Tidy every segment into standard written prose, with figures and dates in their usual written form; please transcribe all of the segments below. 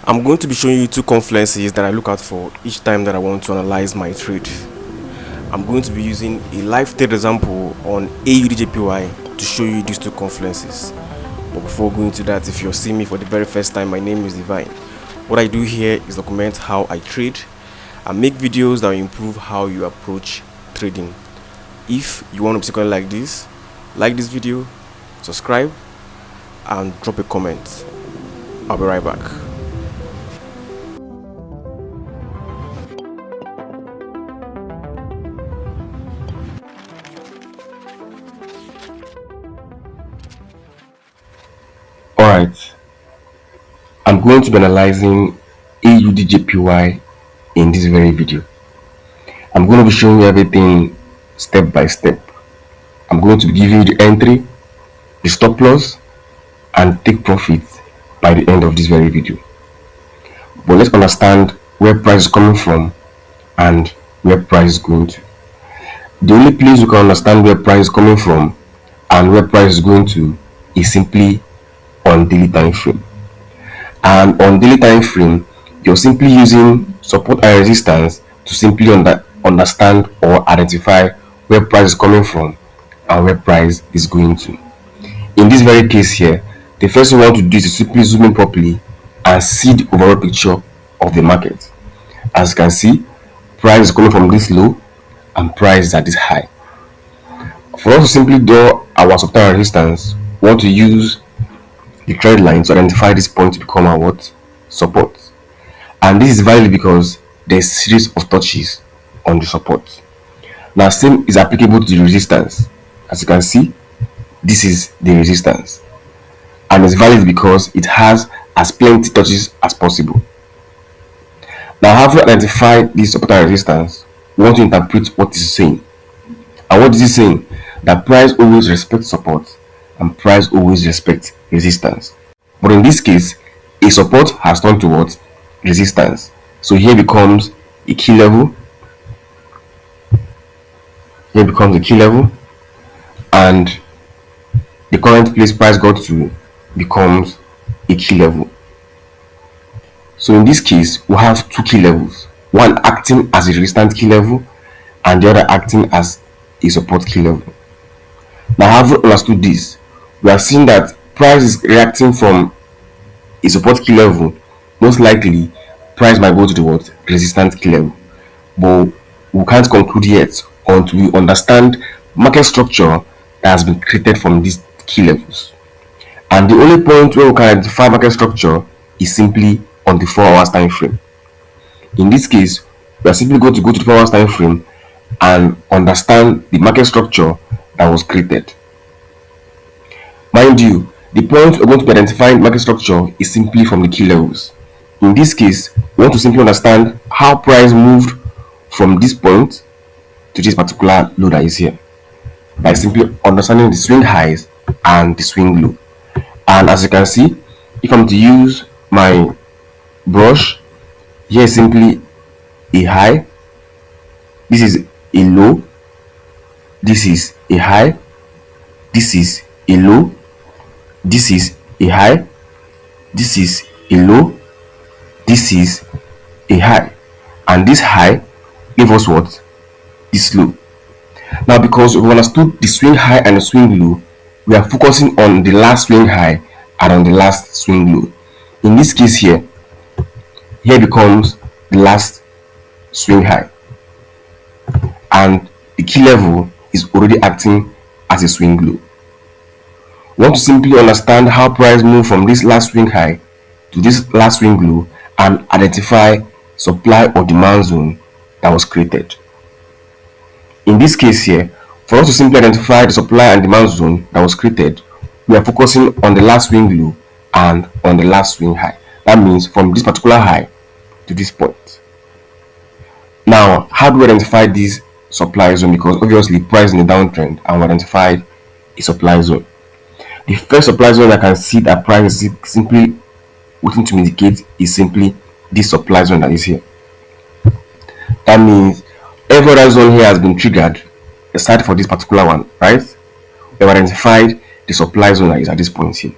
I'm going to be showing you two confluences that I look out for each time that I want to analyze my trade. I'm going to be using a live trade example on AUDJPY to show you these two confluences. But before going to that, if you're seeing me for the very first time, my name is Divine. What I do here is document how I trade and make videos that will improve how you approach trading. If you want to be second like this video, subscribe and drop a comment. I'll be right back. Alright, I'm going to be analyzing AUDJPY in this very video. I'm going to be showing you everything step by step. I'm going to be giving you the entry, the stop loss, and take profit by the end of this very video. But let's understand where price is coming from and where price is going to. The only place you can understand where price is coming from and where price is going to is simply on daily time frame. And on daily time frame, you're simply using support and resistance to simply understand or identify where price is coming from and where price is going to. In this very case here, the first thing we want to do is to simply zoom in properly and see the overall picture of the market. As you can see, price is coming from this low and price is at this high. For us to simply draw our support and resistance, we want to use the trend line to identify this point to become our support. And this is valid because there's a series of touches on the support. Now same is applicable to the resistance. As you can see, this is the resistance, and it's valid because it has as plenty touches as possible. Now, having identified this support and resistance, we want to interpret what it's saying. And what is it saying? That price always respects support and price always respects resistance. But in this case, a support has turned towards resistance. So here becomes a key level. Here becomes a key level, and the current place price got to becomes a key level. So in this case, we have two key levels, one acting as a resistance key level and the other acting as a support key level. Now, having understood this, we are seeing that price is reacting from a support key level. Most likely, price might go to the resistance key level, but we can't conclude yet until we understand market structure that has been created from these key levels. And the only point where we can identify market structure is simply on the 4 hours time frame. In this case, we are simply going to go to the 4 hours time frame and understand the market structure that was created. Mind you, the point we're going to be identifying market structure is simply from the key levels. In this case, we want to simply understand how price moved from this point to this particular low that is here by simply understanding the swing highs and the swing low. And as you can see, if I'm to use my brush, here is simply a high, this is a low, this is a high, this is a low, this is a high, this is a low, this is a high, and this high gave us what? This low. Now, because we understood the swing high and the swing low, we are focusing on the last swing high and on the last swing low. In this case here becomes the last swing high, and the key level is already acting as a swing low. We want to simply understand how price moved from this last swing high to this last swing low and identify supply or demand zone that was created. In this case here, for us to simply identify the supply and demand zone that was created, we are focusing on the last swing low and on the last swing high. That means from this particular high to this point. Now, how do we identify this supply zone? Because obviously price in the downtrend, and we identified a supply zone. The first supply zone I can see that price is simply waiting to indicate is simply this supply zone that is here. That means every other zone here has been triggered except for this particular one, right? We have identified the supply zone that is at this point here.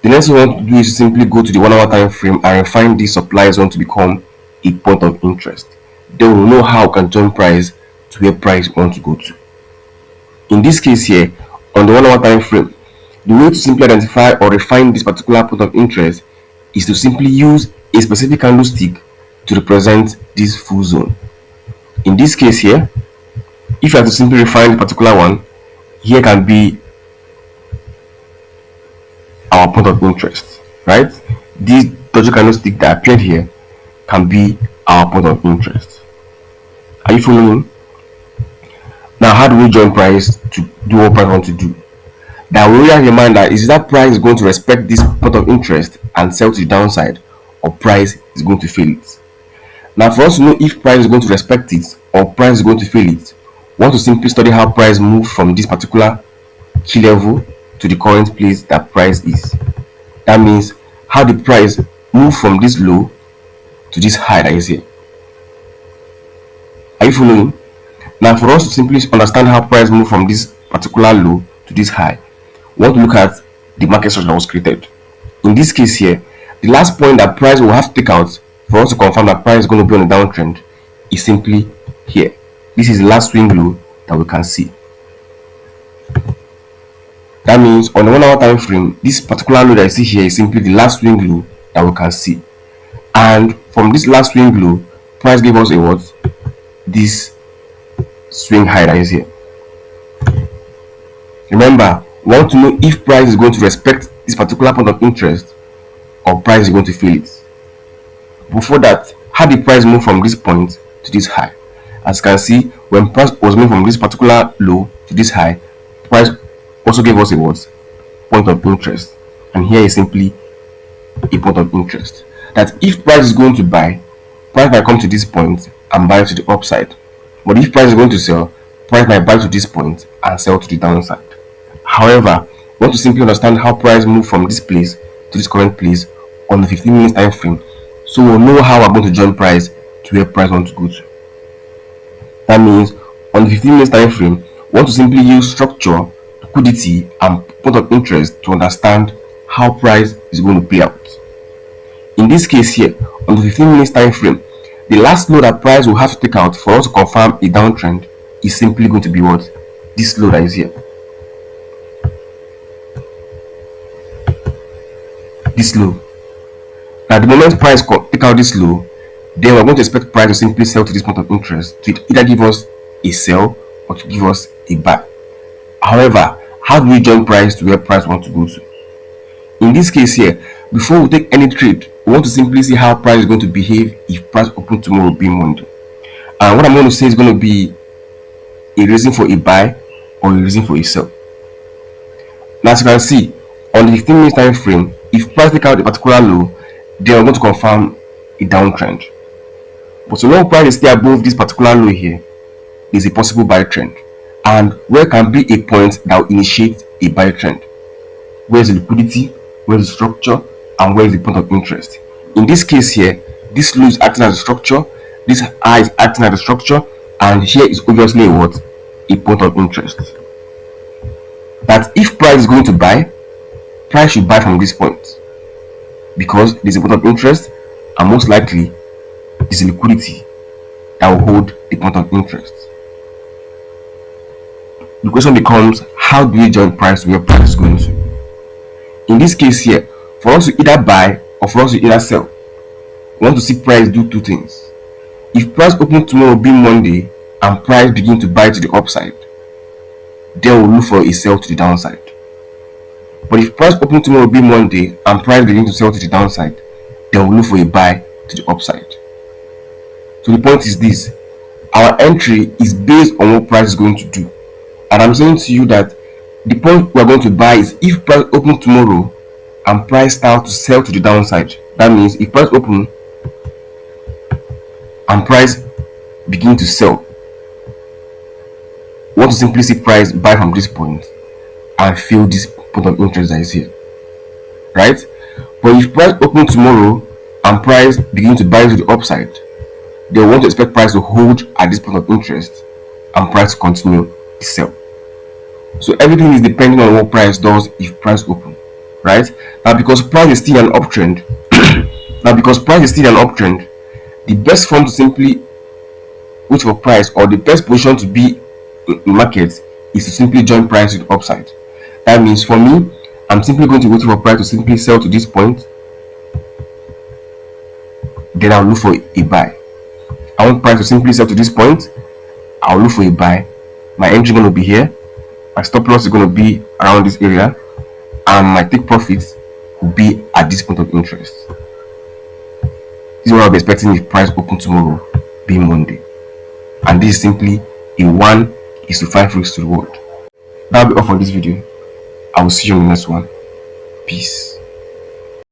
The next thing we want to do is simply go to the 1 hour time frame and refine this supply zone to become a point of interest. Then we'll know how we can join price to where price we want to go to. In this case here, on the 1 hour time frame, the way to simply identify or refine this particular point of interest is to simply use a specific candlestick to represent this full zone. In this case here, if you have to simply refine the particular one, here can be our point of interest, right? This dojo candlestick that appeared here can be our point of interest. Are you following? Now, how do we join price to do what price want to do? That we have in mind that is that price is going to respect this point of interest and sell to the downside, or price is going to fail it. Now, for us to know if price is going to respect it or price is going to fail it, we want to simply study how price moves from this particular key level to the current place that price is. That means how the price move from this low to this high that is here. Are you following? Now, for us to simply understand how price move from this particular low to this high, we want to look at the market structure that was created. In this case here, the last point that price will have to take out for us to confirm that price is going to be on the downtrend is simply here. This is the last swing low that we can see. That means on the 1 hour time frame, this particular low that you see here is simply the last swing low that we can see. And from this last swing low, price gave us a what? This swing high that is here. Remember, we want to know if price is going to respect this particular point of interest or price is going to fail it. Before that, how did price move from this point to this high? As you can see, when price was moving from this particular low to this high, price also gave us a what? Point of interest. And here is simply a point of interest. That if price is going to buy, price might come to this point and buy to the upside. But if price is going to sell, price might buy to this point and sell to the downside. However, we want to simply understand how price move from this place to this current place on the 15 minutes time frame, so we'll know how we're going to join price to where price wants to go to. That means on the 15 minutes time frame, we want to simply use structure, liquidity, and point of interest to understand how price is going to play out. In this case here, on the 15 minutes time frame, the last low that price will have to take out for us to confirm a downtrend is simply going to be what? This low that is here. This low. Now, the moment price take out this low, then we're going to expect price to simply sell to this point of interest to either give us a sell or to give us a buy. However, how do we join price to where price wants to go to? In this case here, before we take any trade, we want to simply see how price is going to behave if price open tomorrow being Monday. And what I'm going to say is going to be a reason for a buy or a reason for a sell. Now, as you can see, on the 15 minutes time frame, if price take out a particular low, then we're going to confirm a downtrend. But so long price is still above this particular low here, there's a possible buy trend. And where can be a point that will initiate a buy trend? Where is the liquidity? Where is the structure? And where is the point of interest? In this case here, this low is acting as a structure, this high is acting as a structure, and here is obviously what? A point of interest. That if price is going to buy, price should buy from this point, because there's a point of interest, and most likely there's a liquidity that will hold the point of interest. The question becomes, how do we join price to where price is going to? In this case here, for us to either buy or for us to either sell, we want to see price do two things. If price open tomorrow being Monday and price begin to buy to the upside, then we'll look for a sell to the downside. But if price open tomorrow being Monday and price begin to sell to the downside, then we'll look for a buy to the upside. So the point is this: our entry is based on what price is going to do. And I'm saying to you that the point we're going to buy is if price open tomorrow and price start to sell to the downside. That means if price open and price begin to sell, we want to simply see price buy from this point and fill this point of interest that is here, right? But if price open tomorrow and price begin to buy to the upside, they want to expect price to hold at this point of interest and price to continue to sell. So everything is depending on what price does if price open. right? Now because price is still an uptrend, the best form to simply wait for price, or the best position to be in market, is to simply join price with upside. That means for me, I'm simply going to wait for price to simply sell to this point, then I'll look for a buy. I want price to simply sell to this point, I'll look for a buy. My entry is going to be here, my stop loss is going to be around this area, and my take profits will be at this point of interest. This is what I'll be expecting if price open tomorrow, being Monday. And this is simply a 1:5 risk to reward. That'll be all for this video. I will see you in the next one. Peace.